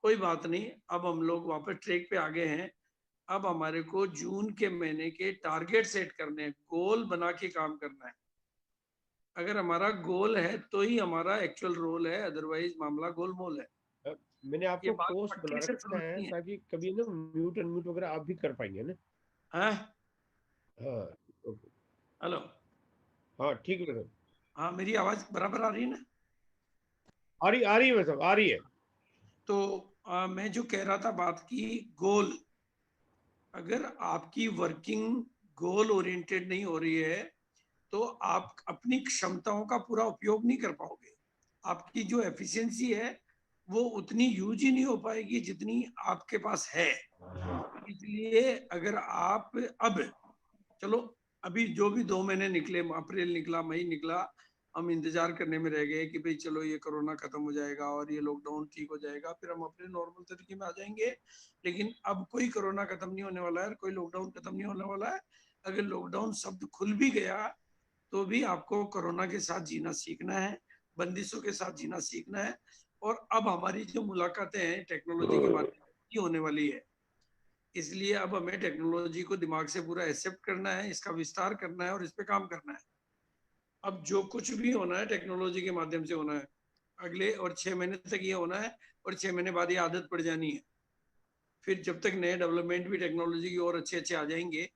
कोई बात नहीं, अब हम लोग वापस ट्रैक पे आ गए हैं। अब हमारे को जून के महीने के टारगेट सेट करने हैं, गोल बना के काम करना है। अगर हमारा गोल है तो ही हमारा एक्चुअल रोल है, अदरवाइज मामला गोलमोल है। मैंने ये आपको बात पोस्ट बना पक्के से रखा है समझनी है। ताकि कभी ना म्यूट अनम्यूट वगैरह आप भी कर पाएंगे ना। हाँ, हाँ ओके। हेलो। हाँ ठीक है मैडम। हाँ, मेरी आवाज बराबर आ रही है ना? आ रही है मैडम, आ रही है। तो मैं जो कह रहा था बात की, गोल, अगर आपकी वर्किंग गोल ओरिएंटेड नहीं हो रही है तो आप अपनी क्षमताओं का पूरा उपयोग नहीं कर पाओगे। आपकी जो एफिशिएंसी है वो उतनी यूज ही नहीं हो पाएगी जितनी आपके पास है। इसलिए अगर आप अब, चलो, अभी जो भी 2 महीने निकले, अप्रैल निकला, मई निकला, हम इंतजार करने में रह गए कि भाई चलो ये कोरोना खत्म हो जाएगा और ये लॉकडाउन ठीक हो जाएगा, फिर हम अपने नॉर्मल तरीके में आ जाएंगे। लेकिन अब कोई कोरोना खत्म नहीं होने वाला है, कोई लॉकडाउन खत्म नहीं होने वाला है। अगर लॉकडाउन शब्द खुल भी गया तो भी आपको कोरोना के साथ जीना सीखना है, बंदिशों के साथ जीना सीखना है। और अब हमारी जो मुलाकातें हैं टेक्नोलॉजी के माध्यम से होने वाली है, इसलिए अब हमें टेक्नोलॉजी को दिमाग से पूरा एक्सेप्ट करना है, इसका विस्तार करना है और इस पे काम करना है। अब जो कुछ भी होना है टेक्नोलॉजी के माध्यम से होना है। अगले और 6 महीने तक ये होना है, और 6 महीने बाद ये आदत पड़ जानी है। फिर जब तक नए डेवलपमेंट भी टेक्नोलॉजी की और अच्छे अच्छे आ जाएंगे,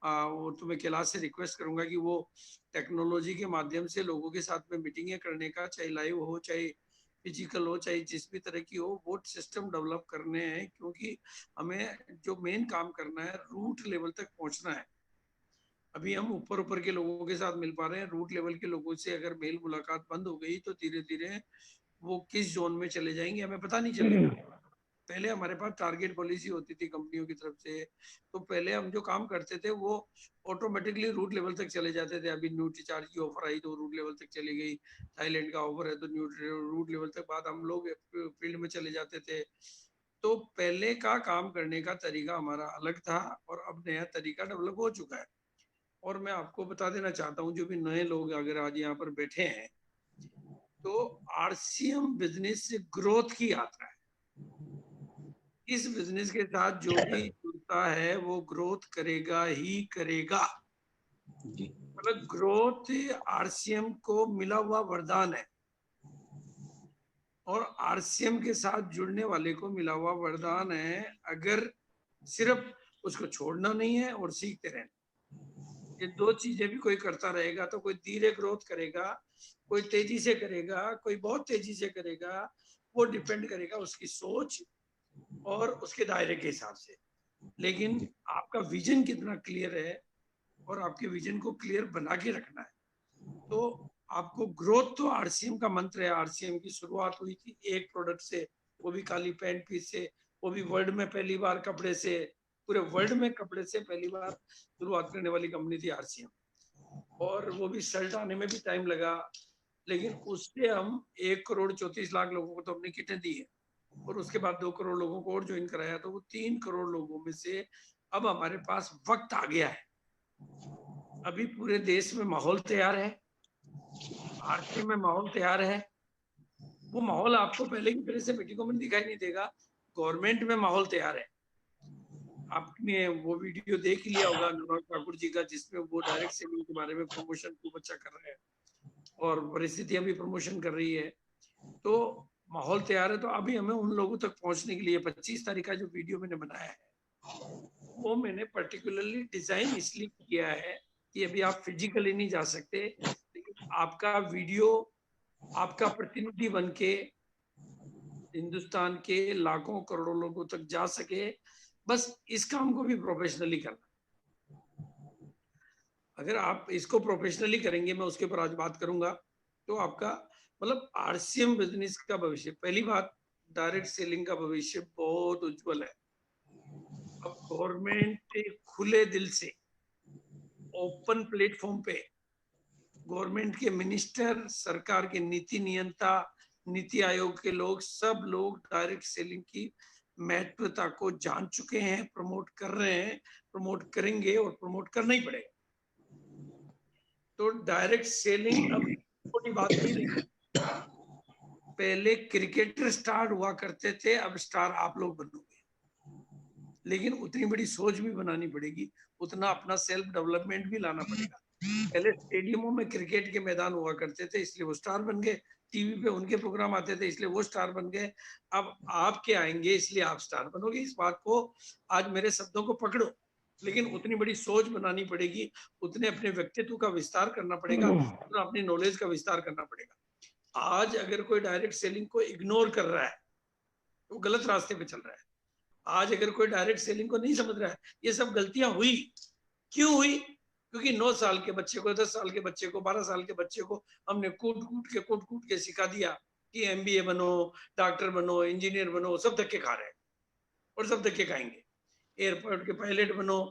वो तो मैं कैलाश से रिक्वेस्ट करूंगा कि वो टेक्नोलॉजी के माध्यम से लोगों के साथ में मीटिंगें करने का, चाहे लाइव हो, चाहे फिजिकल हो, चाहे जिस भी तरह की हो, वो सिस्टम डेवलप करने हैं। क्योंकि हमें जो मेन काम करना है, रूट लेवल तक पहुंचना है। अभी हम ऊपर ऊपर के लोगों के साथ मिल पा रहे हैं, रूट लेवल के लोगों से अगर मेल मुलाकात बंद हो गई तो धीरे धीरे वो किस जोन में चले जाएंगे हमें पता नहीं चलेगा। पहले हमारे पास टारगेट पॉलिसी होती थी कंपनियों की तरफ से, तो पहले हम जो काम करते थे वो ऑटोमेटिकली रूट लेवल तक चले जाते थे। अभी न्यूट्री चार्ज की ऑफर आई तो रूट लेवल तक चली गई, थाईलैंड का ऑफर है तो रूट लेवल तक, बाद हम लोग फील्ड में चले जाते थे। तो पहले का काम करने का तरीका हमारा अलग था, और अब नया तरीका डेवलप हो चुका है। और मैं आपको बता देना चाहता हूँ, जो भी नए लोग अगर आज यहाँ पर बैठे हैं, तो आरसीएम बिजनेस ग्रोथ की यात्रा है। इस बिजनेस के साथ जो भी जुड़ता है वो ग्रोथ करेगा ही करेगा। जी मतलब ग्रोथ आरसीएम को मिला हुआ वरदान है, और आरसीएम के साथ जुड़ने वाले को मिला हुआ वरदान है, अगर सिर्फ उसको छोड़ना नहीं है और सीखते रहना। ये दो चीजें भी कोई करता रहेगा तो कोई धीरे ग्रोथ करेगा, कोई तेजी से करेगा, कोई बहुत तेजी से करेगा। वो डिपेंड करेगा उसकी सोच और उसके दायरे के हिसाब से। लेकिन जी आपका विजन कितना क्लियर है, और आपके विजन को क्लियर बना के रखना है, तो आपको ग्रोथ, तो आरसीएम का मंत्र है। आरसीएम की शुरुआत हुई थी एक प्रोडक्ट से, वो भी काली पैंट पीस से, वो भी वर्ल्ड में पहली बार कपड़े से, पूरे वर्ल्ड में कपड़े से पहली बार शुरुआत करने वाली कंपनी थी आरसीएम। और वो भी शर्ट आने में भी टाइम लगा, लेकिन उससे हम 1 करोड़ 34 लाख लोगों को तो अपनी किटें दी है, और उसके बाद 2 करोड़ लोगों को और ज्वाइन कराया, तो वो 3 करोड़ लोगों में से अब हमारे पास वक्त आ गया है। अभी पूरे देश में माहौल तैयार है, आरती में माहौल तैयार है। वो माहौल आपको पहले की तरह से मीटिंगों में दिखाई नहीं देगा। गवर्नमेंट में माहौल तैयार है। आपने वो वीडियो देख ही लिया होगा अनुराग ठाकुर जी का, जिसमें वो डायरेक्ट सेलिंग के बारे में प्रमोशन खूब अच्छा कर रहे हैं, और परिस्थितियां भी प्रमोशन कर रही है। तो माहौल तैयार है। तो अभी हमें उन लोगों तक पहुंचने के लिए 25 तारीख का जो वीडियो मैंने बनाया है, वो मैंने पर्टिकुलरली डिजाइन इसलिए किया है कि अभी आप फिजिकली नहीं जा सकते, लेकिन आपका वीडियो आपका प्रतिनिधि बन के हिंदुस्तान के लाखों करोड़ों लोगों तक जा सके। बस इस काम को भी प्रोफेशनली करना। अगर आप इसको प्रोफेशनली करेंगे, मैं उसके ऊपर आज बात करूंगा, तो आपका मतलब आरसीएम बिजनेस का भविष्य, पहली बात, डायरेक्ट सेलिंग का भविष्य बहुत उज्जवल है। अब गवर्नमेंट खुले दिल से ओपन प्लेटफॉर्म पे, गवर्नमेंट के मिनिस्टर, सरकार के नीति नियंता, नीति आयोग के लोग, सब लोग डायरेक्ट सेलिंग की महत्वता को जान चुके हैं, प्रमोट कर रहे हैं, प्रमोट करेंगे, और प्रमोट करना ही पड़ेगा। तो डायरेक्ट सेलिंग अब छोटी बात नहीं रही। पहले क्रिकेटर स्टार हुआ करते थे, अब स्टार आप लोग बनोगे। लेकिन उतनी बड़ी सोच भी बनानी पड़ेगी, उतना अपना सेल्फ डेवलपमेंट भी लाना पड़ेगा। पहले स्टेडियमों में क्रिकेट के मैदान हुआ करते थे, इसलिए वो स्टार बन गए। टीवी पे उनके प्रोग्राम आते थे, इसलिए वो स्टार बन गए। अब आपके आएंगे, इसलिए आप स्टार बनोगे। इस बात को आज मेरे शब्दों को पकड़ो, लेकिन उतनी बड़ी सोच बनानी पड़ेगी, उतने अपने व्यक्तित्व का विस्तार करना पड़ेगा, उतना अपनी नॉलेज का विस्तार करना पड़ेगा। आज अगर कोई डायरेक्ट सेलिंग को इग्नोर कर रहा है तो गलत रास्ते पे चल रहा है। आज अगर कोई डायरेक्ट सेलिंग को नहीं समझ रहा है, ये सब गलतियां हुई। क्यों हुई? क्योंकि 9 साल के बच्चे को, 10 साल के बच्चे को, 12 साल के बच्चे को हमने कूट कूट के सिखा दिया कि एमबीए बनो, डॉक्टर बनो, इंजीनियर बनो। सब धक्के खा रहे हैं और सब धक्के खाएंगे। एयरपोर्ट के पायलट बनो।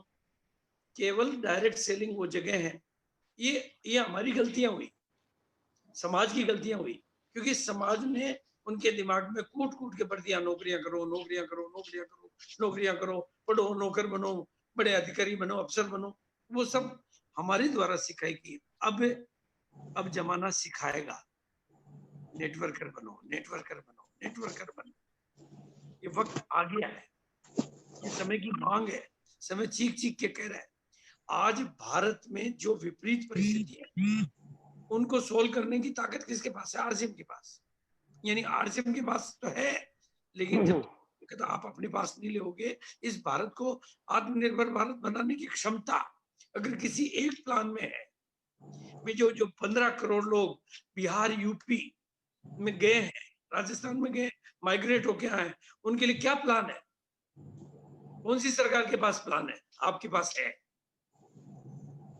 केवल डायरेक्ट सेलिंग वो जगह है, ये हमारी गलतियां हुई, समाज की गलतियां हुई। क्योंकि समाज ने उनके दिमाग में कूट कूट के भर दिया, नौकरियां करो, नौकरियां करो, नौकरियां करो, नौकरियां करो, पढ़ो, नौकर बनो, बड़े अधिकारी बनो, अफसर बनो। वो सब हमारे द्वारा सिखाई गई। अब जमाना सिखाएगा, नेटवर्कर बनो, नेटवर्कर बनो, नेटवर्कर बनो। ये वक्त आ गया है, ये समय की मांग है, समय चीख चीख के कह रहा है। आज भारत में जो विपरीत परिस्थिति है, उनको सोल्व करने की ताकत किसके पास है? आरसीएम के पास। यानी आरसीएम के पास तो है, लेकिन जब तो आप अपने पास नहीं लोगे, इस भारत को आत्मनिर्भर भारत बनाने की क्षमता अगर किसी एक प्लान में है। में जो 15 करोड़ लोग बिहार, यूपी में गए हैं, राजस्थान में गए, माइग्रेट होके आए, उनके लिए क्या प्लान है? कौन सी सरकार के पास प्लान है? आपके पास है।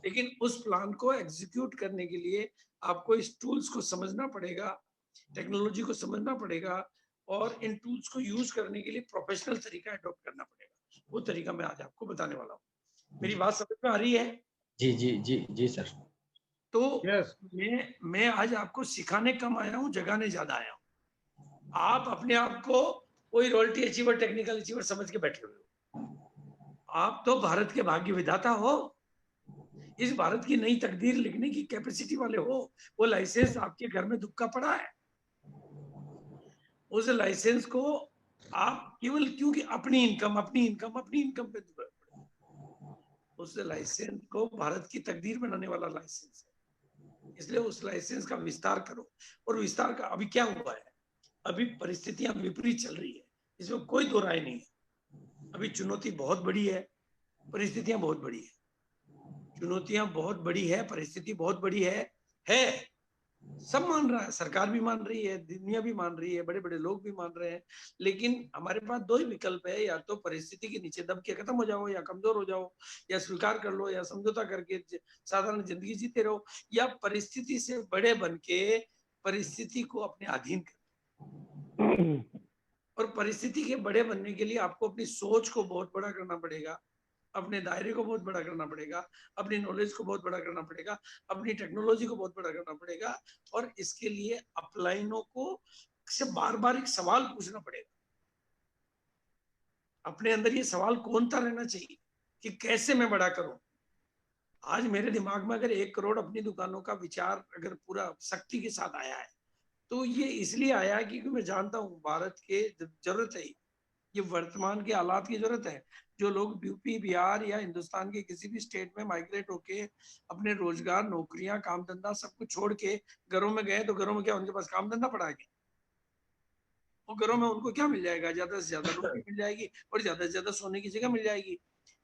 लेकिन उस प्लान को एग्जीक्यूट करने के लिए आपको इस टूल्स को समझना पड़ेगा, टेक्नोलॉजी को समझना पड़ेगा, और इन टूल्स को यूज करने के लिए प्रोफेशनल तरीका अडॉप्ट करना पड़ेगा। वो तरीका मैं आज आपको बताने वाला हूँ। मेरी बात समझ में आ रही है? जी जी जी जी सर। तो yes. मैं आज आपको सिखाने कम आया हूँ, जगाने ज्यादा आया हूँ। आप अपने आप को कोई रॉयल्टी अचीवर, टेक्निकल अचीवर समझ के बैठे हुए हो। आप तो भारत के भाग्य विधाता हो, इस भारत की नई तकदीर लिखने की कैपेसिटी वाले हो। वो लाइसेंस आपके घर में दुक्का पड़ा है, उस लाइसेंस को आप केवल क्योंकि अपनी इनकम पे उस लाइसेंस को भारत की तकदीर बनाने वाला लाइसेंस है, इसलिए उस लाइसेंस का विस्तार करो। और विस्तार का अभी क्या हुआ है? अभी परिस्थितियां विपरीत चल रही है, इसमें कोई दो राय नहीं है। अभी चुनौती बहुत बड़ी है, परिस्थितियां बहुत बड़ी है, चुनौतियां बहुत बड़ी है, परिस्थिति बहुत बड़ी है। सब मान रहा है, सरकार भी मान रही है, दुनिया भी मान रही है, बड़े बड़े लोग भी मान रहे हैं। लेकिन हमारे पास दो ही विकल्प है, या तो परिस्थिति के नीचे दब के खत्म हो जाओ, या कमजोर हो जाओ, या स्वीकार कर लो, या समझौता करके साधारण जिंदगी जीते रहो, या परिस्थिति से बड़े बन के परिस्थिति को अपने अधीन कर। और परिस्थिति के बड़े बनने के लिए आपको अपनी सोच को बहुत बड़ा करना पड़ेगा, अपने दायरे को बहुत बड़ा करना पड़ेगा, अपनी नॉलेज को बहुत बड़ा करना पड़ेगा, अपनी टेक्नोलॉजी को बहुत बड़ा करना पड़ेगा। और इसके लिए अपलाइनों को से बार बार एक सवाल पूछना पड़ेगा। अपने अंदर ये सवाल कौनता रहना चाहिए कि कैसे मैं बड़ा करूं। आज मेरे दिमाग में अगर 1 करोड़ अपनी दुकानों का विचार अगर पूरा शक्ति के साथ आया है, तो ये इसलिए आया है क्योंकि मैं जानता हूं भारत के जरूरत है, ये वर्तमान के हालात की जरूरत है। जो लोग यूपी, बिहार या हिंदुस्तान के किसी भी स्टेट में माइग्रेट होके अपने रोजगार, नौकरियां, काम धंधा सब कुछ छोड़ के घरों में गए, तो घरों में क्या उनके पास काम धंधा पड़ा है? वो घरों में उनको क्या मिल जाएगा? ज्यादा से ज्यादा रोटी मिल जाएगी और ज्यादा से ज्यादा सोने की जगह मिल जाएगी।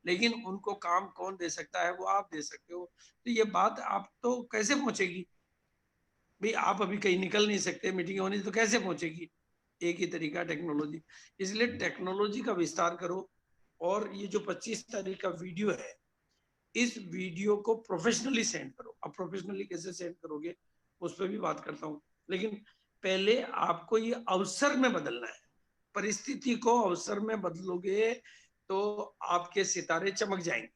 लेकिन उनको काम कौन दे सकता है? वो आप दे सकते हो। तो ये बात आप तो कैसे पहुंचेगी भाई? आप अभी कहीं निकल नहीं सकते, मीटिंग होनी तो कैसे पहुंचेगी? एक ही तरीका, टेक्नोलॉजी। इसलिए टेक्नोलॉजी का विस्तार करो। और ये जो 25 तारीख का वीडियो है, इस वीडियो को प्रोफेशनली सेंड करो। अब प्रोफेशनली कैसे सेंड करोगे उस पर भी बात करता हूँ, लेकिन पहले आपको ये अवसर में बदलना है। परिस्थिति को अवसर में बदलोगे तो आपके सितारे चमक जाएंगे।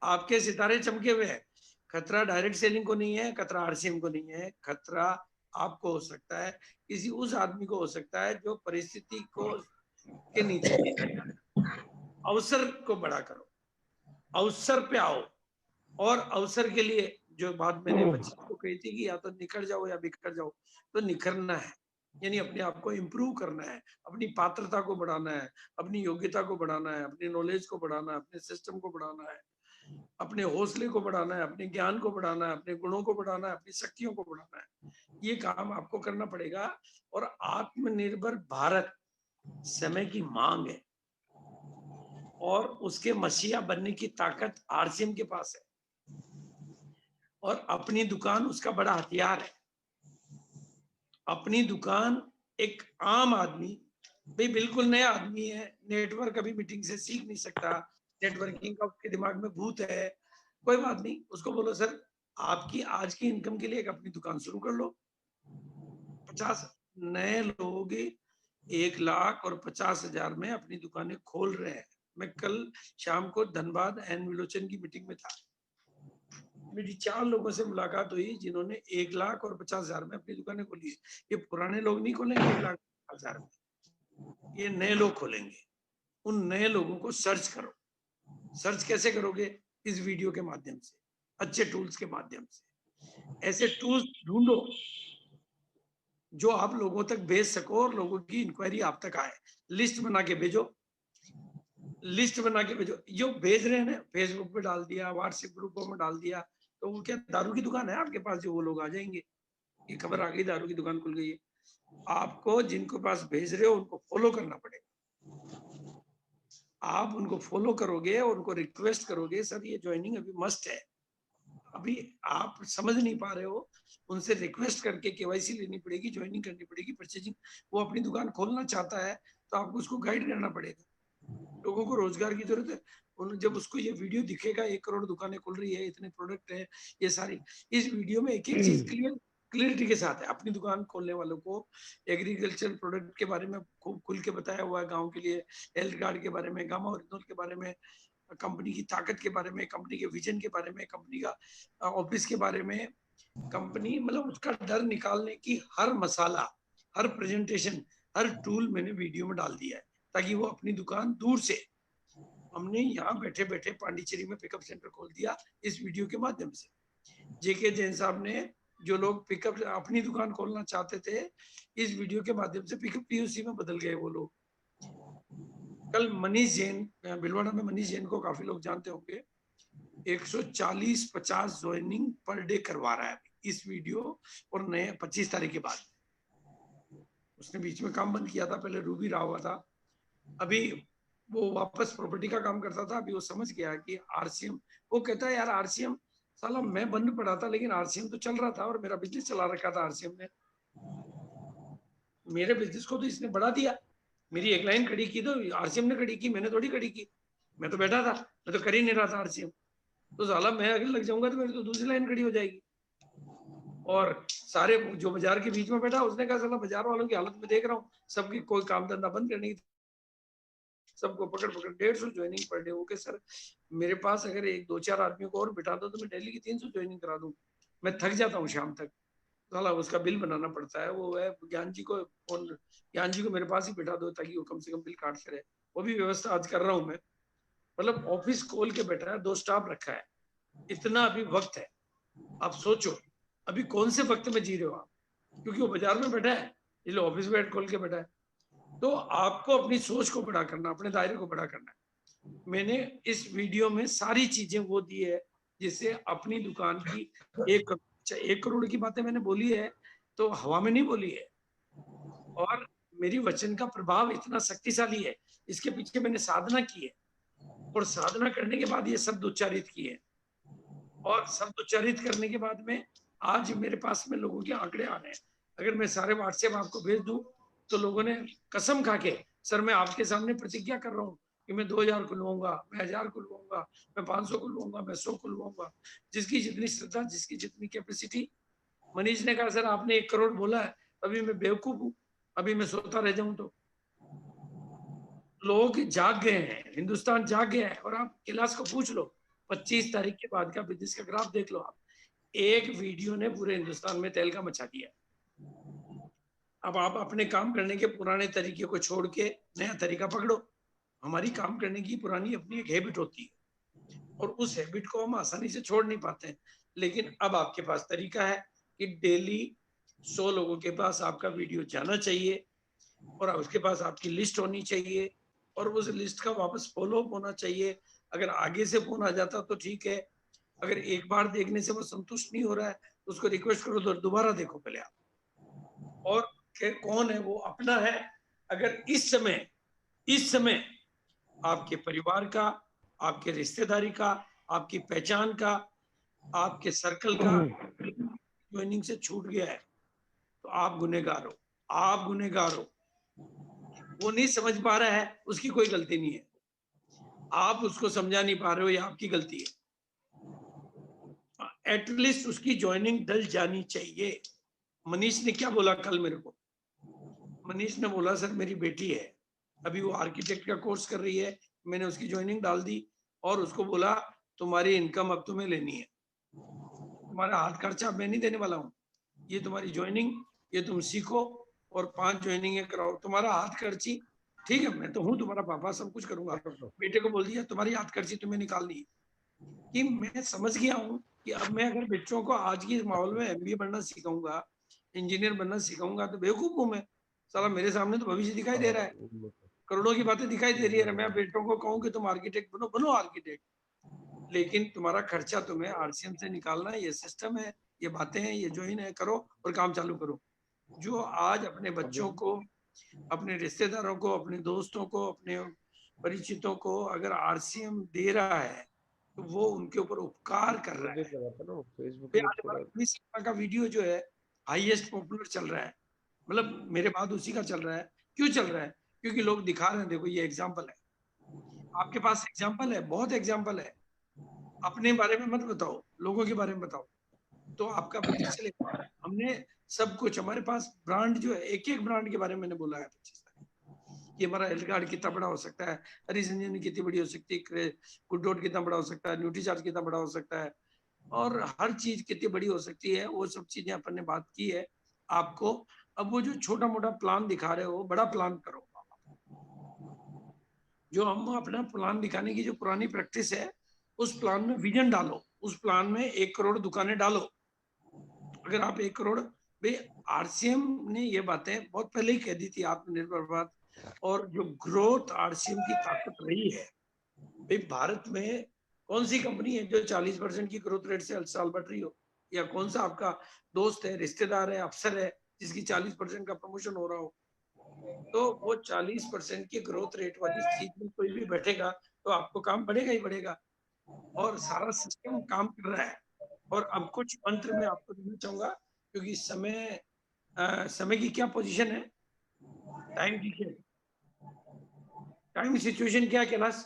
आपके सितारे चमके हुए हैं। खतरा डायरेक्ट सेलिंग को नहीं है, खतरा आरसीएम को नहीं है, खतरा आपको हो सकता है, किसी उस आदमी को हो सकता है जो परिस्थिति को के नीचे है। अवसर को बड़ा करो, अवसर पे आओ। और अवसर के लिए जो बात मैंने बच्ची को कही थी कि या तो निखर जाओ या बिखर जाओ, तो निखरना है। यानी अपने आप को इम्प्रूव करना है, अपनी पात्रता को बढ़ाना है, अपनी योग्यता को बढ़ाना है, अपनी नॉलेज को बढ़ाना है, अपने सिस्टम को बढ़ाना है, अपने हौसले को बढ़ाना है, अपने ज्ञान को बढ़ाना है, अपने गुणों को बढ़ाना है, अपनी शक्तियों को बढ़ाना है। ये काम आपको करना पड़ेगा। और आत्मनिर्भर भारत समय की मांग है और उसके मसीहा बनने की ताकत आरसीएम के पास है और अपनी दुकान उसका बड़ा हथियार है। अपनी दुकान एक आम आदमी, भाई बिल्कुल नया आदमी है, नेटवर्क अभी मीटिंग से सीख नहीं सकता, नेटवर्किंग का उसके दिमाग में भूत है, कोई बात नहीं, उसको बोलो सर आपकी आज की इनकम के लिए एक अपनी दुकान शुरू कर लो। 50 नए लोग 1,50,000 में अपनी दुकानें खोल रहे हैं। मैं कल शाम को धनबाद एन विलोचन की मीटिंग में था, मेरी 4 लोगों से मुलाकात हुई जिन्होंने 1,50,000 में अपनी दुकानें खोली है। ये पुराने लोग नहीं खोलेंगे 1,50,000 में, ये नए लोग खोलेंगे। उन नए लोगों को सर्च करो। सर्च कैसे करोगे? इस वीडियो के माध्यम से, अच्छे टूल्स के माध्यम से। ऐसे टूल्स ढूंढो जो आप लोगों तक भेज सको और लोगों की इंक्वायरी आप तक आए। लिस्ट बना के भेजो, लिस्ट बना के भेजो। जो भेज रहे हैं ना, फेसबुक पे डाल दिया, व्हाट्सएप ग्रुपों में डाल दिया, तो वो क्या दारू की दुकान है आपके पास जो वो लोग आ जाएंगे? ये खबर आ गई दारू की दुकान खुल गई है। आपको जिनको पास भेज रहे हो उनको फॉलो करना पड़ेगा। आप उनको फॉलो करोगे और उनको रिक्वेस्ट करोगे, सर ये ज्वाइनिंग अभी मस्ट है, अभी आप समझ नहीं पा रहे हो, उनसे रिक्वेस्ट करके केवाईसी लेनी पड़ेगी, ज्वाइनिंग करनी पड़ेगी, परचेजिंग। वो अपनी दुकान खोलना चाहता है तो आपको उसको गाइड करना पड़ेगा। लोगों को रोजगार की जरूरत है। जब उसको ये वीडियो दिखेगा 1 करोड़ दुकानें खुल रही है, इतने प्रोडक्ट है, ये सारी इस वीडियो में एक एक चीज क्लियरिटी के साथ है। अपनी दुकान खोलने वालों को एग्रीकल्चर प्रोडक्ट के बारे में खूब खुल के बताया हुआ है, गाँव के लिए हेल्थ कार्ड के बारे में, गामा ओरिजिनल के बारे में, कंपनी की ताकत के बारे में, कंपनी के विजन के बारे में, कंपनी का ऑफिस के बारे में, कंपनी मतलब उसका डर निकालने की हर मसाला, हर प्रेजेंटेशन, हर टूल मैंने वीडियो में डाल दिया है ताकि वो अपनी दुकान दूर से, हमने यहाँ बैठे बैठे पांडिचेरी में पिकअप सेंटर खोल दिया इस वीडियो के माध्यम से। जेके जैन साहब ने, जो लोग पिकअप अपनी दुकान खोलना चाहते थे, इस वीडियो के माध्यम से पिकअप पीयूसी में बदल गए वो लोग। कल मनीष जैन, भिलवाड़ा में मनीष जैन को काफी लोग जानते होंगे, 140-50 ज्वाइनिंग पर डे करवा रहा है इस वीडियो और नए 25 तारीख के बाद। उसने बीच में काम बंद किया था, पहले रूबी रहा हुआ था, अभी वो वापस प्रॉपर्टी का काम करता था। अभी वो समझ गया कि आरसीएम, वो कहता है यार आरसीएम साला मैं बंद पड़ा था लेकिन आरसीएम तो चल रहा था और मेरा बिजनेस चला रखा था आरसीएम ने, मेरे बिजनेस को तो इसने बढ़ा दिया। मेरी एक लाइन खड़ी की तो आरसीएम ने खड़ी की, मैंने थोड़ी खड़ी की, मैं तो बैठा था, मैं तो कर ही नहीं रहा था आरसीएम। तो साला मैं अगर लग जाऊंगा तो मेरी तो दूसरी लाइन खड़ी हो जाएगी। और सारे जो बाजार के बीच में बैठा उसने कहा साला बाजार वालों की हालत में देख रहा हूँ, सबकी कोई काम धंधा बंद करने की, सबको पकड़ पकड़ 150 joining per day. Okay sir, मेरे पास अगर 1-2-4 आदमियों को और बिठा दो तो मैं डेली की 300 ज्वाइनिंग करा दूं, मैं थक जाता हूँ शाम तक। साला उसका बिल बनाना पड़ता है, वो है ज्ञान जी को फोन, ज्ञान जी को मेरे पास ही बिठा दो ताकि वो कम से कम बिल काट करे। वो भी व्यवस्था आज कर रहा हूँ मैं। मतलब ऑफिस खोल के बैठा है, 2 स्टाफ रखा है, इतना अभी वक्त है। आप सोचो अभी कौन से वक्त में जी रहे हो आप, क्योंकि वो बाजार में बैठा है, इसलिए ऑफिस में खोल के बैठा है। तो आपको अपनी सोच को बड़ा करना, अपने दायरे को बड़ा करना है। मैंने इस वीडियो में सारी चीजें वो दी है जिससे अपनी दुकान की 1 करोड़ की बातें मैंने बोली है तो हवा में नहीं बोली है, और मेरी वचन का प्रभाव इतना शक्तिशाली है, इसके पीछे मैंने साधना की है और साधना करने के बाद ये शब्द उच्चारित किए, और शब्द उच्चारित करने के बाद में आज मेरे पास में लोगों के आंकड़े आ रहे हैं। अगर मैं सारे व्हाट्सएप आपको भेज दूं तो लोगों ने कसम खा के, सर मैं आपके सामने प्रतिज्ञा कर रहा हूँ कि मैं 2000 खुलवाऊंगा, मैं 1000 खुलवाऊंगा, मैं 500 खुलवाऊंगा, मैं 100 खुलवाऊंगा, जिसकी जितनी श्रद्धा, जिसकी जितनी कैपेसिटी। मनीष ने कहा सर आपने 1 करोड़ बोला है, अभी मैं बेवकूफ हूँ, अभी मैं सोता रह जाऊं तो। लोग जाग गए हैं, हिंदुस्तान जाग गया है। और आप कैलाश को पूछ लो, 25 तारीख के बाद का बिजनेस का ग्राफ देख लो आप, एक वीडियो ने पूरे हिंदुस्तान में तहलका मचा दिया। अब आप अपने काम करने के पुराने तरीके को छोड़ के नया तरीका पकड़ो। हमारी काम करने की पुरानी अपनी एक हैबिट होती है और उस हैबिट को हम आसानी से छोड़ नहीं पाते हैं, लेकिन अब आपके पास तरीका है कि डेली 100 लोगों के पास आपका वीडियो जाना चाहिए और उसके पास आपकी लिस्ट होनी चाहिए और उस लिस्ट का वापस फॉलो अप होना चाहिए। अगर आगे से फोन आ जाता तो ठीक है, अगर एक बार देखने से वो संतुष्ट नहीं हो रहा है तो उसको रिक्वेस्ट करो, दोबारा देखो पहले आप, और कौन है वो अपना है। अगर इस समय आपके परिवार का, आपके रिश्तेदारी का, आपकी पहचान का, आपके सर्कल का ज्वाइनिंग से छूट गया है तो आप गुनहगार हो, आप गुनहगार हो। वो नहीं समझ पा रहा है, उसकी कोई गलती नहीं है, आप उसको समझा नहीं पा रहे हो, ये आपकी गलती है। एटलीस्ट उसकी ज्वाइनिंग डल जानी चाहिए। मनीष ने क्या बोला कल मेरे को? मनीष ने बोला सर मेरी बेटी है, अभी वो आर्किटेक्ट का कोर्स कर रही है, मैंने उसकी ज्वाइनिंग डाल दी और उसको बोला तुम्हारी इनकम अब तुम्हें लेनी है, तुम्हारा हाथ खर्चा मैं नहीं देने वाला हूँ, ये तुम्हारी ज्वाइनिंग, ये तुम सीखो और 5 ज्वाइनिंग कराओ, तुम्हारा हाथ खर्ची, ठीक है मैं तो हूँ तुम्हारा पापा, सब कुछ करूंगा। बेटे को बोल दिया तुम्हारी हाथ खर्ची तुम्हें निकालनी है। कि मैं समझ गया हूँ कि अब मैं अगर बच्चों को आज के माहौल में MBA बनना सिखाऊंगा, इंजीनियर बनना सिखाऊंगा तो बेवकूफ हूँ मैं। साला मेरे सामने तो भविष्य दिखाई दे रहा है, करोड़ों की बातें दिखाई दे रही है। मैं बेटों को कहूँ कि तुम आर्किटेक्ट बनो, बनो आर्किटेक्ट, लेकिन तुम्हारा खर्चा तुम्हें RCM से निकालना है, ये सिस्टम है, ये बातें हैं, ये ज्वाइन है, करो और काम चालू करो। जो आज अपने बच्चों को, अपने रिश्तेदारों को, अपने दोस्तों को, अपने परिचितों को अगर RCM दे रहा है तो वो उनके ऊपर उपकार कर रहा है। आज हमारा मनीष शर्मा का वीडियो जो है हाईएस्ट पॉपुलर चल रहा है, मतलब मेरे बाद उसी का चल रहा है। क्यों चल रहा है? क्योंकि लोग दिखा रहे हैं, देखो ये एग्जाम्पल है, आपके पास एग्जाम्पल है, बहुत एग्जाम्पल है। अपने बारे में मत बताओ, लोगों के बारे में बताओ तो आपका बिजनेस चलेगा। हमने सब कुछ, हमारे पास ब्रांड जो है, एक एक ब्रांड के बारे में मैंने बोला है 25 कि हमारा एलगार्ड कितना बड़ा हो सकता है, हरीश इंजीनियरिंग कितनी बड़ी हो सकती है, गुड डॉट कितना बड़ा हो सकता है, न्यूट्रीचार्ज कितना बड़ा हो सकता है, और हर चीज कितनी बड़ी हो सकती है, वो सब चीजें अपन ने बात की है आपको। अब वो जो छोटा मोटा प्लान दिखा रहे हो, बड़ा प्लान करो। जो हम अपना प्लान दिखाने की जो पुरानी प्रैक्टिस है, उस प्लान में विजन डालो, उस प्लान में 1 करोड़ दुकानें डालो। अगर आप 1 करोड़, भाई RCM ने ये बातें बहुत पहले ही कह दी थी, आत्मनिर्भर भारत, और जो ग्रोथ RCM की ताकत रही है, भाई भारत में कौन सी कंपनी है जो 40% की ग्रोथ रेट से हर साल बढ़ रही हो, या कौन सा आपका दोस्त है, रिश्तेदार है, अफसर है जिसकी 40% का प्रमोशन हो रहा हो। तो वो 40% की ग्रोथ रेट वाली चीज में कोई भी बैठेगा तो आपको काम बढ़ेगा ही बढ़ेगा, और सारा सिस्टम काम कर रहा है। और अब कुछ मंत्र मैं आपको देना चाहूंगा, क्योंकि समय की क्या पोजीशन है, टाइम की क्या, टाइम सिचुएशन क्या है कैलाश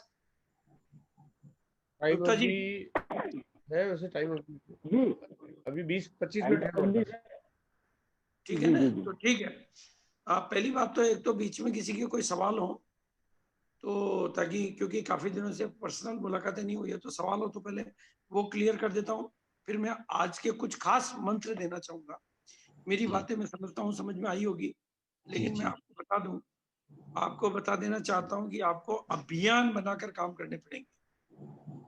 टाइम गुप्ता जी? अभी है, वैसे टाइम अभी 20-25 मिनट है हमारे पास। ठीक है ना, तो ठीक है। आप पहली बात तो, एक तो बीच में किसी के कोई सवाल हो तो, ताकि क्योंकि काफी दिनों से पर्सनल मुलाकातें नहीं हुई है, तो सवाल हो तो पहले वो क्लियर कर देता हूँ। फिर मैं आज के कुछ खास मंत्र देना चाहूंगा। मेरी जी बातें मैं समझता हूँ समझ में आई होगी, जी लेकिन मैं जी आपको बता दूं, आपको बता देना चाहता हूँ कि आपको अभियान बनाकर काम करने पड़ेंगे,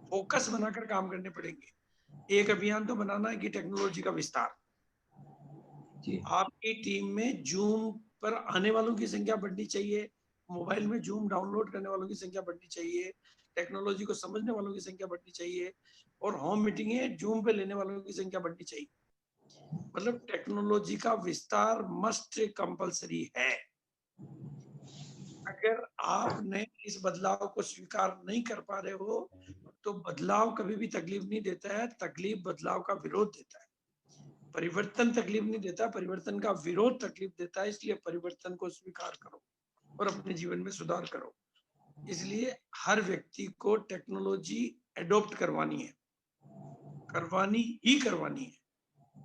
फोकस बनाकर काम करने पड़ेंगे। एक अभियान तो बनाना है कि टेक्नोलॉजी का विस्तार, जी आपकी टीम में जूम पर आने वालों की संख्या बढ़नी चाहिए, मोबाइल में जूम डाउनलोड करने वालों की संख्या बढ़नी चाहिए, टेक्नोलॉजी को समझने वालों की संख्या बढ़नी चाहिए, और होम मीटिंगें जूम पे लेने वालों की संख्या बढ़नी चाहिए। मतलब टेक्नोलॉजी का विस्तार मस्ट कंपलसरी है। अगर आपने इस बदलाव को स्वीकार नहीं कर पा रहे हो तो बदलाव कभी भी तकलीफ नहीं देता है, तकलीफ बदलाव का विरोध देता है। परिवर्तन तकलीफ नहीं देता, परिवर्तन का विरोध तकलीफ देता है। इसलिए परिवर्तन को स्वीकार करो और अपने जीवन में सुधार करो। इसलिए हर व्यक्ति को टेक्नोलॉजी एडॉप्ट करवानी है, करवानी ही करवानी है।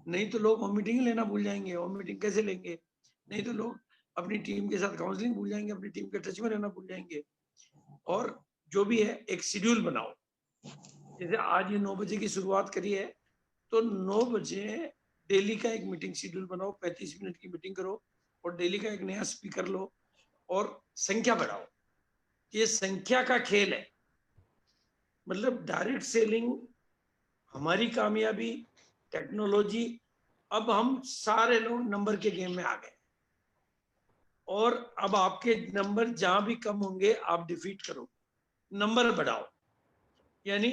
नहीं तो लोग होम मीटिंग लेना भूल जाएंगे, होम मीटिंग कैसे लेंगे? नहीं तो लोग अपनी टीम के साथ काउंसलिंग भूल जाएंगे, अपनी टीम के टच में रहना भूल जाएंगे। और जो भी है एक शेड्यूल बनाओ, जैसे आज ये 9 बजे की शुरुआत करी है तो 9 बजे डेली का एक मीटिंग शेड्यूल बनाओ, 35 मिनट की मीटिंग करो और डेली का एक नया स्पीकर लो और संख्या बढ़ाओ। ये संख्या का खेल है। मतलब डायरेक्ट सेलिंग, हमारी कामयाबी, टेक्नोलॉजी अब हम सारे लोग नंबर के गेम में आ गए और अब आपके नंबर जहां भी कम होंगे आप डिफीट करो, नंबर बढ़ाओ। यानी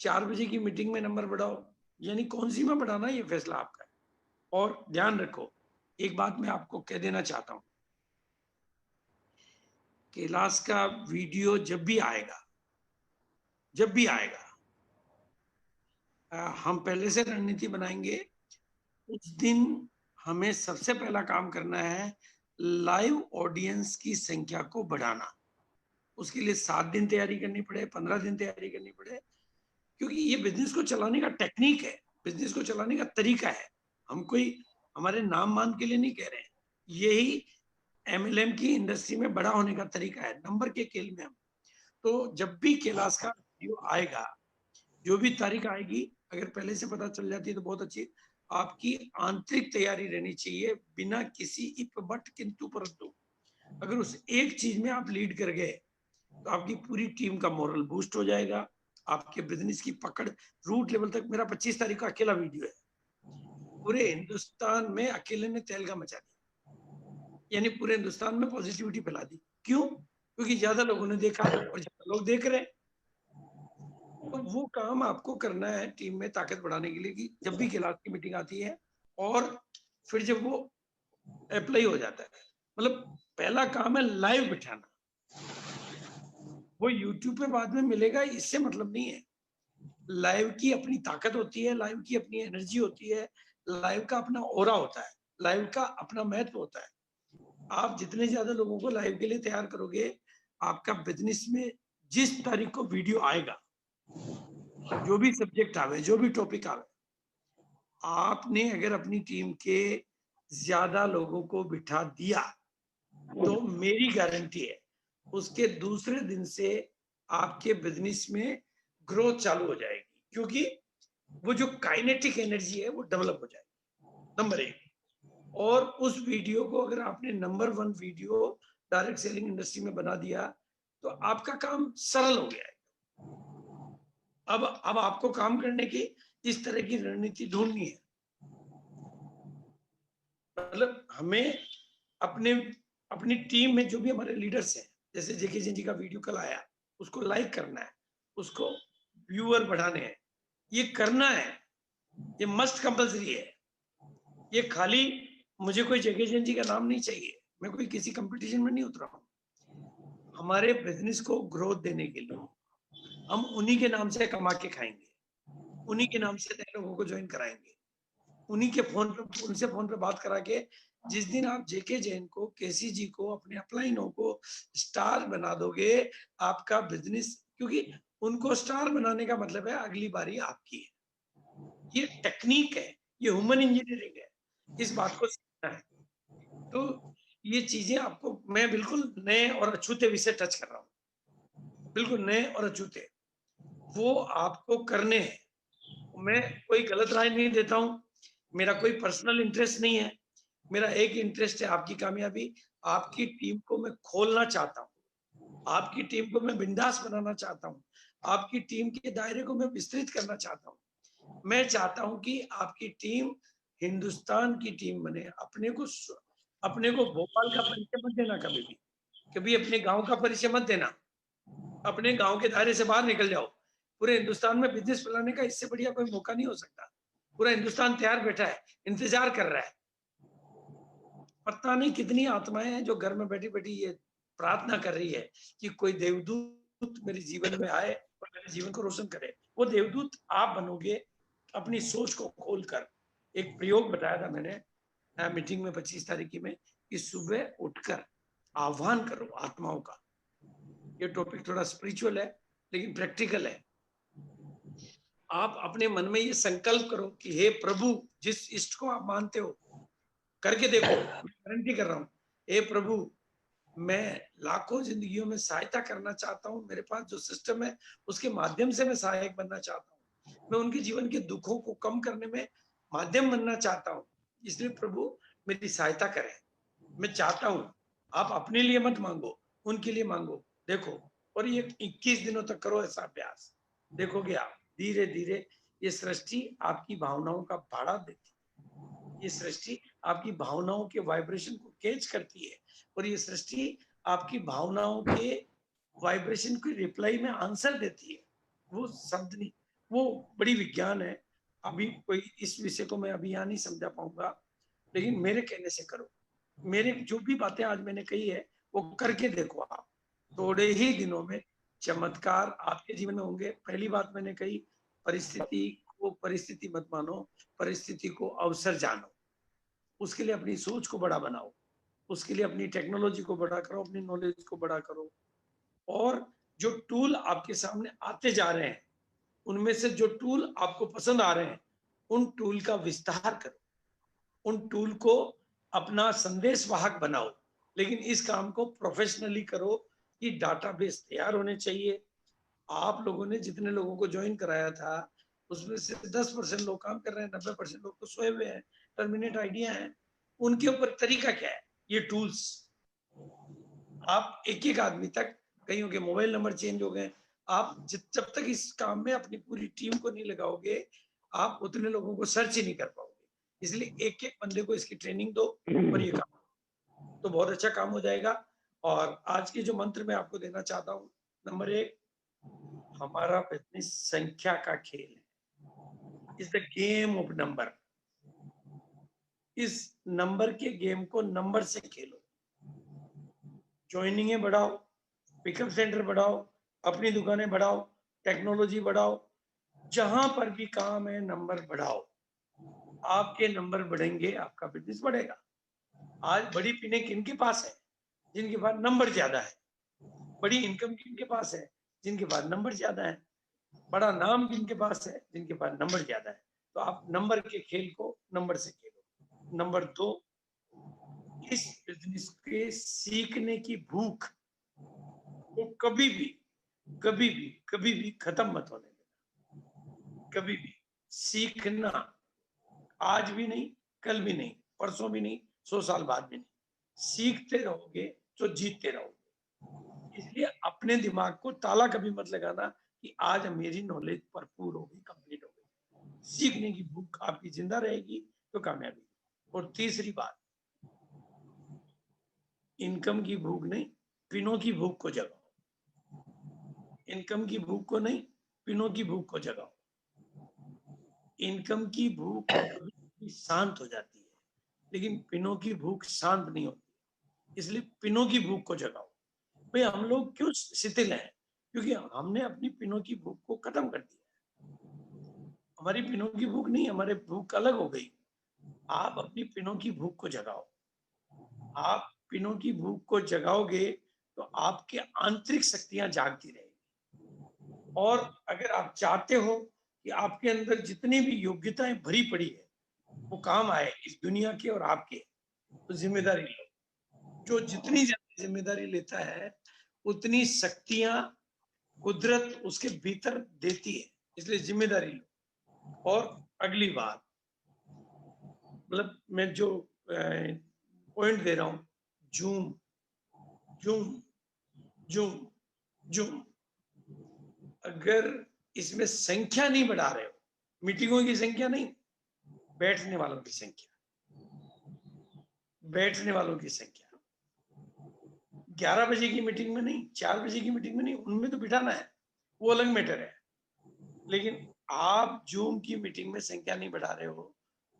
4 बजे की मीटिंग में नंबर बढ़ाओ, यानी कौन सी में बढ़ाना ये फैसला आपका है। और ध्यान रखो, एक बात मैं आपको कह देना चाहता हूं, कैलाश का वीडियो जब भी आएगा हम पहले से रणनीति बनाएंगे। उस दिन हमें सबसे पहला काम करना है लाइव ऑडियंस की संख्या को बढ़ाना। उसके लिए 7 दिन तैयारी करनी पड़े, 15 दिन तैयारी करनी पड़े, क्योंकि ये बिजनेस को चलाने का टेक्निक है, बिजनेस को चलाने का तरीका है। हम कोई हमारे नाम मान के लिए नहीं कह रहे हैं, यही एमएलएम की इंडस्ट्री में बड़ा होने का तरीका है, नंबर के खेल में हम। तो जब भी कैलाश का वीडियो आएगा, जो भी तारीख आएगी, अगर पहले से पता चल जाती है तो बहुत अच्छी। आपकी आंतरिक तैयारी रहनी चाहिए, बिना किसी इफ बट किंतु परंतु। अगर उस एक चीज में आप लीड कर गए तो आपकी पूरी टीम का मोरल बूस्ट हो जाएगा, आपके बिजनेस की पकड़ रूट लेवल तक। मेरा 25 तारीख का अकेला वीडियो है, पूरे हिंदुस्तान में अकेले ने तहलका मचा दिया, यानी पूरे हिंदुस्तान में पॉजिटिविटी फैला दी। क्यों? क्योंकि ज्यादा लोगों ने देखा और ज्यादा लोग देख रहे हैं। तो वो काम आपको करना है टीम में ताकत बढ़ाने के लिए, कि जब भी क्लास की मीटिंग आती है और फिर जब वो अप्लाई हो जाता है, मतलब पहला काम है लाइव बिठाना। वो यूट्यूब पे बाद में मिलेगा इससे मतलब नहीं है। लाइव की अपनी ताकत होती है, लाइव की अपनी एनर्जी होती है, लाइव का अपना ऑरा होता है, लाइव का अपना महत्व होता है। आप जितने ज्यादा लोगों को लाइव के लिए तैयार करोगे, आपका बिजनेस में जिस तारीख को वीडियो आएगा, जो भी सब्जेक्ट आवे, जो भी टॉपिक आवे, आपने अगर अपनी टीम के ज्यादा लोगों को बिठा दिया तो मेरी गारंटी है उसके दूसरे दिन से आपके बिजनेस में ग्रोथ चालू हो जाएगी, क्योंकि वो जो काइनेटिक एनर्जी है वो डेवलप हो जाएगी, नंबर 1। और उस वीडियो को अगर आपने number 1 video direct selling industry में बना दिया तो आपका काम सरल हो गया है। अब आपको काम करने की इस तरह की रणनीति ढूंढनी है। मतलब हमें अपने अपनी टीम में जो भी हमारे लीडर्स हैं, जैसे जेके जी का वीडियो कल आया, उसको लाइक करना है, उसको व्यूअर बढ़ाने हैं, ये करना है, ये मस्ट कंपल्सरी है। ये खाली मुझे कोई जेके जी का नाम नहीं चाहिए, मैं कोई किसी कंपटीशन में नहीं उतरा हूं। हमारे बिजनेस को ग्रोथ देने के लिए हम उन्हीं के नाम से कमा के खाएंगे, उन्हीं के नाम से नए लोगों को ज्वाइन कराएंगे, उन्हीं के फोन पे, उनसे फोन पे बात करा के जिस दिन आप जेके जैन को, केसी जी को, अपने अपलाइनों को स्टार बना दोगे, आपका बिजनेस, क्योंकि उनको स्टार बनाने का मतलब है अगली बारी आपकी है। ये टेक्निक है, ये ह्यूमन इंजीनियरिंग है, इस बात को सीखना है। तो ये चीजें आपको मैं बिल्कुल नए और अछूते विषय टच कर रहा हूँ, बिल्कुल नए और अछूते, वो आपको करने हैं। मैं कोई गलत राय नहीं देता हूँ, मेरा कोई पर्सनल इंटरेस्ट नहीं है, मेरा एक इंटरेस्ट है आपकी कामयाबी। आपकी टीम को मैं खोलना चाहता हूँ, आपकी टीम को मैं बिंदास बनाना चाहता हूँ, आपकी टीम के दायरे को मैं विस्तृत करना चाहता हूँ। मैं चाहता हूँ कि आपकी टीम हिंदुस्तान की टीम बने। अपने को भोपाल का परिचय मत देना, कभी अपने गांव का परिचय मत देना। अपने गांव के दायरे से बाहर निकल जाओ। पूरे हिंदुस्तान में बिजनेस फैलाने का इससे बढ़िया कोई मौका नहीं हो सकता। पूरा हिंदुस्तान तैयार बैठा है, इंतजार कर रहा है। पता नहीं कितनी आत्माएं हैं जो घर में बैठी बैठी ये प्रार्थना कर रही है कि कोई देवदूत मेरे जीवन में आए और मेरे जीवन को रोशन करे। वो देवदूत आप बनोगे अपनी सोच को खोलकर। एक प्रयोग बताया था मैंने मीटिंग में 25 तारीख की में, कि सुबह उठकर आह्वान करो आत्माओं का। ये टॉपिक थोड़ा स्पिरिचुअल है लेकिन प्रैक्टिकल है। आप अपने मन में ये संकल्प करो कि हे प्रभु, जिस इष्ट को आप मानते हो, करके देखो, मैं गारंटी कर रहा हूं। हे प्रभु, मैं लाखों जिंदगियों में सहायता करना चाहता हूं, मेरे पास जो सिस्टम है उसके माध्यम से मैं सहायक बनना चाहता हूं, मैं उनके जीवन के दुखों को कम करने में माध्यम बनना चाहता हूं। इसलिए प्रभु मेरी सहायता करें। मैं चाहता हूं, आप अपने लिए मत मांगो, उनके लिए मांगो। देखो, और ये 21 दिनों तक करो ऐसा अभ्यास, देखोगे आप धीरे धीरे ये सृष्टि आपकी भावनाओं का भाड़ा देती। ये सृष्टि आपकी भावनाओं के वाइब्रेशन को कैच करती है और ये सृष्टि आपकी भावनाओं के वाइब्रेशन की रिप्लाई में आंसर देती है। वो शब्द नहीं, वो बड़ी विज्ञान है। अभी कोई इस विषय को मैं अभी यहाँ नहीं समझा पाऊंगा, लेकिन मेरे कहने से करो। मेरे जो भी बातें आज मैंने कही है वो करके देखो आप, थोड़े ही दिनों में चमत्कार आपके जीवन में होंगे। पहली बात मैंने कही, परिस्थिति को परिस्थिति मत मानो, परिस्थिति को अवसर जानो। उसके लिए अपनी सोच को बड़ा बनाओ, उसके लिए अपनी टेक्नोलॉजी को बड़ा करो, अपनी नॉलेज को बड़ा करो। और जो टूल आपके सामने आते जा रहे हैं, उनमें से जो टूल आपको पसंद आ रहे हैं, उन टूल का विस्तार करो, उन टूल को अपना संदेश वाहक बनाओ। लेकिन इस काम को प्रोफेशनली करो कि डाटाबेस तैयार होने चाहिए। आप लोगों ने जितने लोगों को ज्वाइन कराया था उसमें से 10% लोग काम कर रहे हैं, 90% लोग तो सोए हुए हैं, टर्मिनेट आइडिया है। उनके ऊपर तरीका क्या है? ये टूल्स। आप एक एक आदमी तक, कईयों के मोबाइल नंबर चेंज हो गए। आप जब तक इस काम में अपनी पूरी टीम को नहीं लगाओगे, आप उतने लोगों को सर्च ही नहीं कर पाओगे। इसलिए एक एक बंदे को इसकी ट्रेनिंग दो और ये काम तो बहुत अच्छा काम हो जाएगा। और आज की जो मंत्र मैं आपको देना चाहता हूँ, नंबर 1, हमारा बिजनेस संख्या का खेल है। Is the game of number. इस नंबर के गेम को नंबर से खेलो। ज्वाइनिंग बढ़ाओ, पिकअप सेंटर बढ़ाओ, अपनी दुकानें बढ़ाओ, टेक्नोलॉजी बढ़ाओ, जहां पर भी काम है नंबर बढ़ाओ। आपके नंबर बढ़ेंगे, आपका बिजनेस बढ़ेगा। आज बड़ी पिने किनके पास है? जिनके पास नंबर ज्यादा है। बड़ी इनकम किनके पास है? जिनके पास नंबर ज्यादा है। बड़ा नाम किनके पास है? जिनके पास नंबर ज्यादा है। तो आप नंबर के खेल को नंबर से खेलो। नंबर 2, इस बिजनेस के सीखने की भूख वो कभी भी कभी भी कभी भी खत्म मत होने देना। कभी भी सीखना, आज भी नहीं, कल भी नहीं, परसों भी नहीं, 100 साल बाद भी नहीं। सीखते रहोगे तो जीतते रहोगे। इसलिए अपने दिमाग को ताला कभी मत लगाना कि आज मेरी नॉलेज भरपूर होगी, कंप्लीट हो गई। सीखने की भूख आपकी जिंदा रहेगी तो कामयाबी। और तीसरी बात, इनकम की भूख नहीं, पिनों की भूख को जगाओ। इनकम की भूख को नहीं, पिनों की भूख को जगाओ। इनकम की भूख शांत हो जाती है, लेकिन पिनों की भूख शांत नहीं होती। इसलिए पिनों की भूख को जगाओ। भाई हम लोग क्यों शिथिल हैं? क्योंकि हमने अपनी पिनों की भूख को खत्म कर दिया। हमारी पिनों की भूख नहीं, हमारे भूख अलग हो गई। आप अपनी पिनों की भूख को जगाओ। आप पिनों की भूख को जगाओगे तो आपके आंतरिक शक्तियां जागती रहेगी। और अगर आप चाहते हो कि आपके अंदर जितनी भी योग्यताएं भरी पड़ी है वो काम आए इस दुनिया के और आपके, तो जिम्मेदारी लो। जो जितनी ज्यादा जिम्मेदारी लेता है उतनी शक्तियां कुदरत उसके भीतर देती है। इसलिए जिम्मेदारी लो। और अगली बात, मतलब मैं जो पॉइंट दे रहा हूं, जूम जूम जूम जूम। अगर इसमें संख्या नहीं बढ़ा रहे हो, मीटिंगों की संख्या नहीं, बैठने वालों की संख्या, बैठने वालों की संख्या। 11 बजे की मीटिंग में नहीं, 4 बजे की मीटिंग में नहीं, उनमें तो बिठाना है, वो अलग मैटर है। लेकिन आप जूम की मीटिंग में संख्या नहीं बढ़ा रहे हो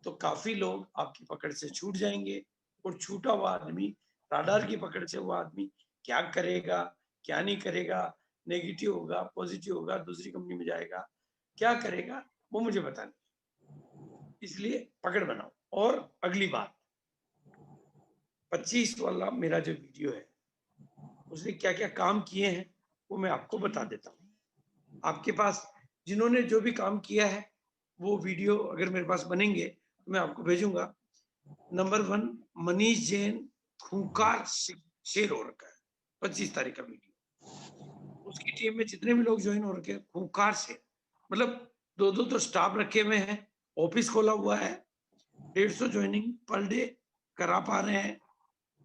तो काफी लोग आपकी पकड़ से छूट जाएंगे। और छूटा हुआ आदमी, राडार की पकड़ से हुआ आदमी क्या करेगा, क्या नहीं करेगा, नेगेटिव होगा, पॉजिटिव होगा, दूसरी कंपनी में जाएगा, क्या करेगा, वो मुझे पता नहीं। इसलिए पकड़ बनाओ। और अगली बात, 25 वाला मेरा जो वीडियो है उसने क्या क्या काम किए हैं वो मैं आपको बता देता हूँ। आपके पास जिन्होंने जो भी काम किया है वो वीडियो अगर मेरे पास बनेंगे तो मैं आपको भेजूंगा। नंबर 1, मनीष जैन खूंखार शेर हो रखा है, 25 तारीख का वीडियो। उसकी टीम में जितने भी लोग ज्वाइन हो रखे हैं, खूंखार शेर, मतलब 2-2 तो स्टाफ रखे हुए हैं, ऑफिस खोला हुआ है, 150 ज्वाइनिंग पर डे करा पा रहे हैं।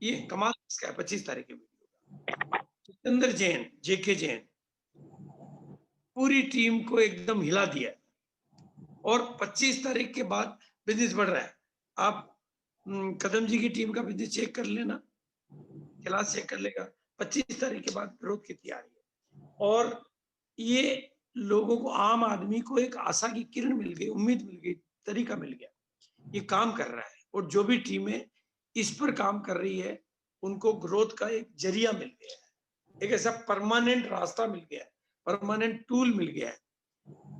ये कमाल इसका है 25 तारीख के वीडियो। जितेंद्र जैन, जेके जैन, पूरी टीम को एकदम हिला दिया और 25 तारीख के बाद बिजनेस बढ़ रहा है। आप कदम जी की टीम का बिजनेस चेक कर लेना, क्लास चेक कर लेगा, 25 तारीख के बाद ग्रोथ कितनी आ रही है। और ये लोगों को, आम आदमी को एक आशा की किरण मिल गई, उम्मीद मिल गई, तरीका मिल गया, ये काम कर रहा है। और जो भी टीमें इस पर काम कर रही है उनको ग्रोथ का एक जरिया मिल गया है, एक ऐसा परमानेंट रास्ता मिल गया है, परमानेंट टूल मिल गया है।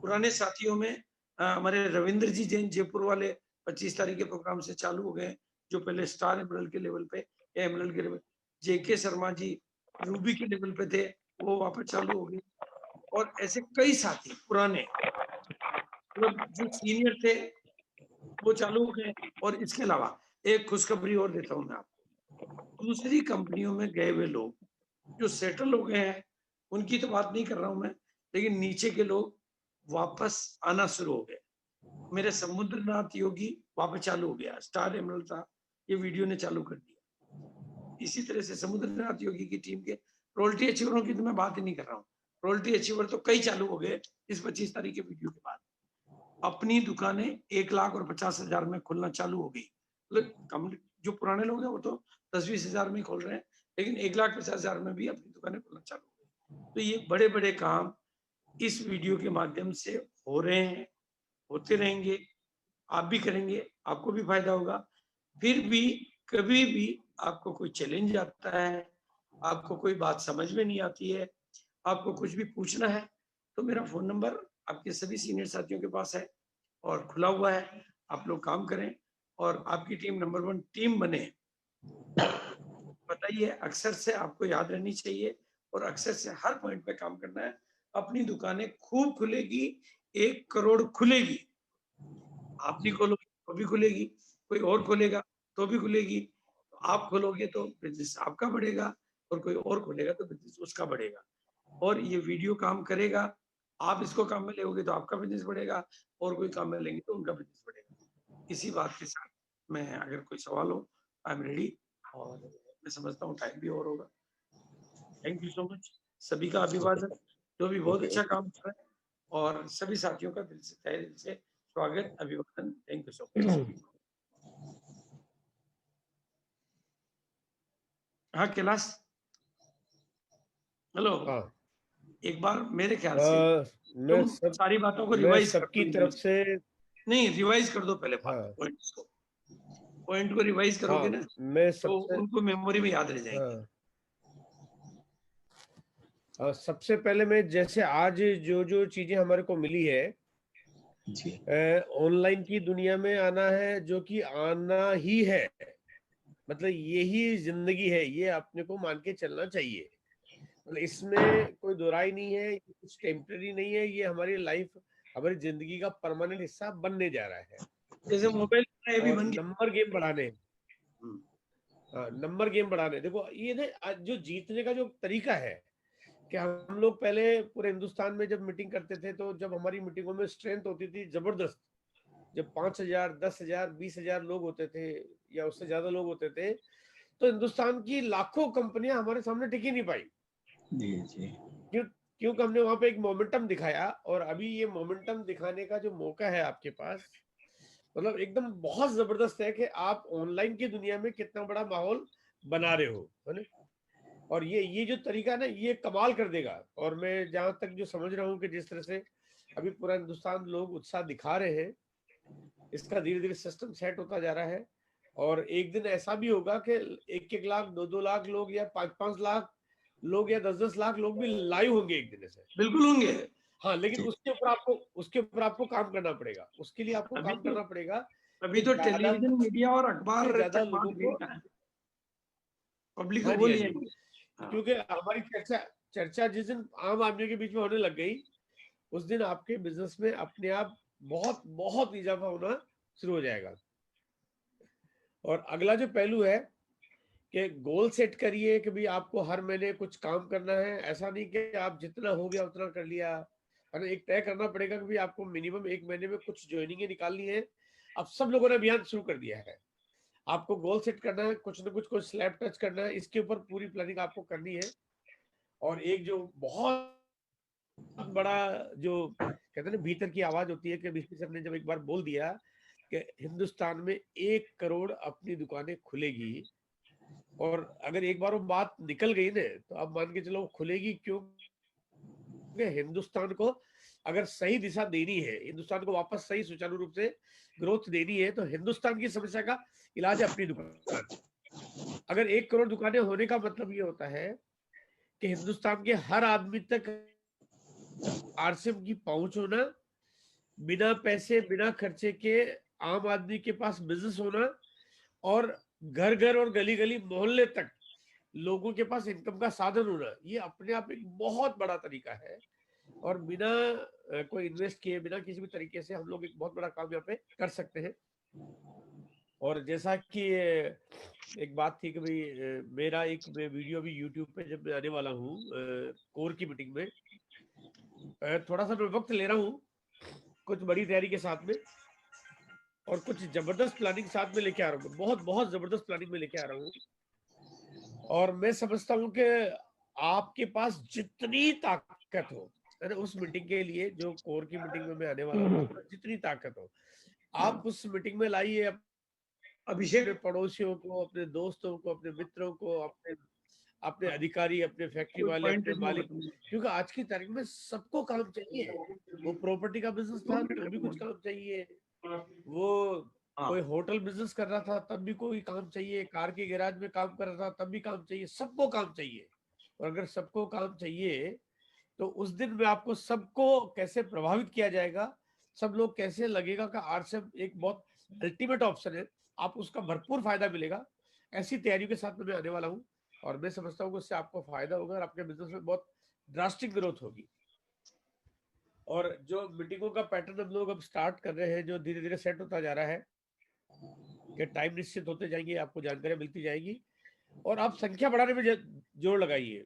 पुराने साथियों में हमारे रविंद्र जी जैन जयपुर वाले 25 तारीख के प्रोग्राम से चालू हो गए, जो पहले स्टार एमरल्ड के लेवल पे, एमरल्ड के लेवल, जेके शर्मा जी रूबी के लेवल पे थे, वो वापस चालू हो गए। और ऐसे कई साथी पुराने, मतलब जो सीनियर थे वो चालू हो गए। और इसके अलावा एक खुशखबरी और देता हूँ मैं आपको, दूसरी कंपनियों में गए हुए लोग जो सेटल हो गए हैं, उनकी तो बात नहीं कर रहा हूं मैं, लेकिन नीचे के लोग वापस आना शुरू हो गए। मेरे समुद्रनाथ योगी वापस चालू हो गया, स्टार एमरल्ड था, ये वीडियो ने चालू कर दिया। इसी तरह से समुद्रनाथ योगी की टीम के रॉयल्टी अचीवरों की तो मैं बात ही नहीं कर रहा हूँ, रॉयल्टी अचीवर तो कई चालू हो गए इस 25 तारीख के वीडियो के बाद। अपनी दुकानें 1,50,000 में खुलना चालू हो गई। मतलब जो पुराने लोग हैं वो तो 10-20 हजार में खोल रहे हैं, लेकिन 1,50,000 में भी अपनी दुकानें खुलना चालू हो गई। तो ये बड़े बड़े काम इस वीडियो के माध्यम से हो रहे हैं, होते रहेंगे, आप भी करेंगे, आपको भी फायदा होगा। फिर भी कभी भी आपको कोई चैलेंज आता है, आपको कोई बात समझ में नहीं आती है, आपको कुछ भी पूछना है, तो मेरा फोन नंबर आपके सभी सीनियर साथियों के पास है और खुला हुआ है। आप लोग काम करें और आपकी टीम नंबर 1 टीम बने। बताइए, अक्सर से आपको याद रहनी चाहिए और अक्सर से हर पॉइंट पे काम करना है। अपनी दुकानें खूब खुलेगी, 1 करोड़ खुलेगी। आप नहीं खोलोगे तो भी खुलेगी, कोई और खोलेगा तो भी खुलेगी। तो आप खोलोगे तो बिजनेस आपका बढ़ेगा और कोई और खोलेगा तो बिजनेस उसका बढ़ेगा। और ये वीडियो काम करेगा, आप इसको काम में लोगे तो आपका बिजनेस बढ़ेगा और कोई काम में लेंगे तो उनका बिजनेस बढ़ेगा। इसी बात के साथ मैं, अगर कोई सवाल हो, आई एम रेडी। और मैं समझता हूँ टाइम भी और होगा। थैंक यू सो मच, सभी का ओके अभिवादन, जो भी बहुत ओके अच्छा ओके काम कर रहा है। और सभी साथियों का दिल से, तहे दिल से स्वागत, अभिवादन। Thank you so much. हाँ कैलाश, हेलो। हाँ एक बार मेरे ख्याल से मैं तुम सारी बातों को मैं रिवाइज कर दो सबकी एक तरफ बार। से नहीं, रिवाइज कर दो पहले बात, हाँ पॉइंट्स को, पॉइंट को रिवाइज करोगे हाँ ना मैं तो सबसे उनको मेमोरी में याद रह जाएंगे। हाँ सबसे पहले मैं, जैसे आज जो जो चीजें हमारे को मिली है, जी ऑनलाइन की दुनिया में आना है, जो कि आना ही है, मतलब यही जिंदगी है, ये अपने को मान के चलना चाहिए। मतलब इसमें कोई दोराई नहीं है, कुछ टेम्पररी नहीं है, ये हमारी लाइफ, हमारी जिंदगी का परमानेंट हिस्सा बनने जा रहा है। जैसे मोबाइल ये भी और बन गया। नंबर गेम बढ़ाने, हम्म, नंबर गेम बढ़ाने, देखो ये ना आज जो जीतने का जो तरीका है, कि हम लोग पहले पूरे हिंदुस्तान में जब मीटिंग करते थे, तो जब हमारी मीटिंगों में स्ट्रेंथ होती थी जबरदस्त, जब 5,000 10,000 20,000 लोग होते थे या उससे ज्यादा लोग होते थे, तो हिंदुस्तान की लाखों कंपनियां हमारे सामने टिक ही नहीं पाई। जी जी क्यों? क्योंकि हमने वहां पे एक मोमेंटम दिखाया, और अभी ये मोमेंटम दिखाने का जो मौका है आपके पास, मतलब एकदम बहुत जबरदस्त है कि आप ऑनलाइन की दुनिया में कितना बड़ा माहौल बना रहे हो, है ना। और ये जो तरीका है ना, ये कमाल कर देगा। और मैं जहां तक जो समझ रहा हूँ कि जिस तरह से अभी पूरा हिंदुस्तान लोग उत्साह दिखा रहे हैं, इसका धीरे धीरे सिस्टम सेट होता जा रहा है। और एक दिन ऐसा भी होगा कि 1-1 लाख 2-2 लाख लोग या 5-5 लाख लोग या 10-10 लाख लोग भी लाइव होंगे एक दिन से। बिल्कुल होंगे। हाँ, लेकिन जी उसके ऊपर आपको काम करना पड़ेगा, उसके लिए आपको अभी काम तो करना पड़ेगा अभी कि तो ज्यादा टेलीविजन मीडिया और अखबार से ज्यादा तक बात लोगों गई को। ना, पब्लिक को हाँ वो जी, हाँ ले जी। आएंगे। हाँ, क्योंकि हमारी चर्चा चर्चा जिस दिन आम आदमी के बीच में होने लग गई, उस दिन आपके बिजनेस में अपने आप बहुत बहुत इजाफा होना शुरू हो जाएगा। और अगला जो पहलू है कि गोल सेट करिए कि भाई आपको हर महीने कुछ काम करना है। ऐसा नहीं कि आप जितना हो गया उतना कर लिया, है ना। एक तय करना पड़ेगा कि भाई आपको मिनिमम एक महीने में कुछ ज्वाइनिंग निकालनी है। अब सब लोगों ने अभियान शुरू कर दिया है। आपको गोल सेट करना है, कुछ ना कुछ स्लैब टच करना है, इसके ऊपर पूरी प्लानिंग आपको करनी है। और एक जो बहुत बड़ा जो कहते हैं ना भीतर की आवाज होती है कि बीसी सर ने जब एक बार बोल दिया कि हिंदुस्तान में 1 करोड़ अपनी दुकानें खुलेगी, और अगर एक बार वो बात निकल गई ना, तो आप मान के चलो वो खुलेगी क्यों? कि हिंदुस्तान को अगर सही दिशा देनी है, हिंदुस्तान को वापस सही सुचारू रूप से ग्रोथ देनी है, तो हिंदुस्तान की समस्या का इलाज है अपनी दुकान। अगर 1 करोड़ दुकानें होने का मतलब ये होता है कि हिंदुस्तान के हर आदमी तक आरसीएम की पहुंच होना, बिना पैसे बिना खर्चे के आम आदमी के पास बिजनेस होना, और घर घर और गली गली मोहल्ले तक लोगों के पास इनकम का साधन होना, ये अपने आप एक बहुत बड़ा तरीका है। और बिना कोई इन्वेस्ट किए, बिना किसी भी तरीके से हम लोग एक बहुत बड़ा काम यहाँ पे कर सकते हैं। और जैसा कि एक बात थी कि भाई मेरा एक वीडियो भी यूट्यूब पे जब मैं आने वाला हूँ कोर की मीटिंग में, थोड़ा सा मैं वक्त ले रहा हूँ कुछ बड़ी तैयारी के साथ में, और कुछ जबरदस्त प्लानिंग साथ में लेके आ रहा हूँ, बहुत बहुत जबरदस्त प्लानिंग में लेके आ रहा हूँ। और मैं समझता हूँ कि आपके पास जितनी ताकत हो, है उस मीटिंग के लिए, जो कोर की मीटिंग में मैं आने वाला हूँ, जितनी ताकत हो आप उस मीटिंग में लाइए। अभिषेक, अपने पड़ोसियों को, अपने दोस्तों को, अपने मित्रों को, अपने अपने अधिकारी, अपने फैक्ट्री वाले, अपने मालिक, क्योंकि आज की तारीख में सबको काम चाहिए। वो प्रॉपर्टी का बिजनेस था तो भी कुछ काम चाहिए, वो कोई होटल बिजनेस कर रहा था तब भी कोई काम चाहिए, कार के गैराज में काम कर रहा था तब भी काम चाहिए, सबको काम चाहिए। और अगर सबको काम चाहिए तो उस दिन में आपको सबको कैसे प्रभावित किया जाएगा, सब लोग कैसे लगेगा कि आरसीएम एक बहुत अल्टीमेट ऑप्शन है, आप उसका भरपूर फायदा मिलेगा, ऐसी तैयारियों के साथ में मैं आने वाला हूँ। और मैं समझता हूँ कि उससे आपको फायदा होगा और आपके बिजनेस में बहुत ड्रास्टिक ग्रोथ होगी। और जो मीटिंगों का पैटर्न हम लोग अब स्टार्ट कर रहे हैं, जो धीरे धीरे सेट होता जा रहा है, कि टाइम निश्चित होते जाएंगे, आपको जानकारी मिलती जाएगी, और आप संख्या बढ़ाने में जोर लगाइए।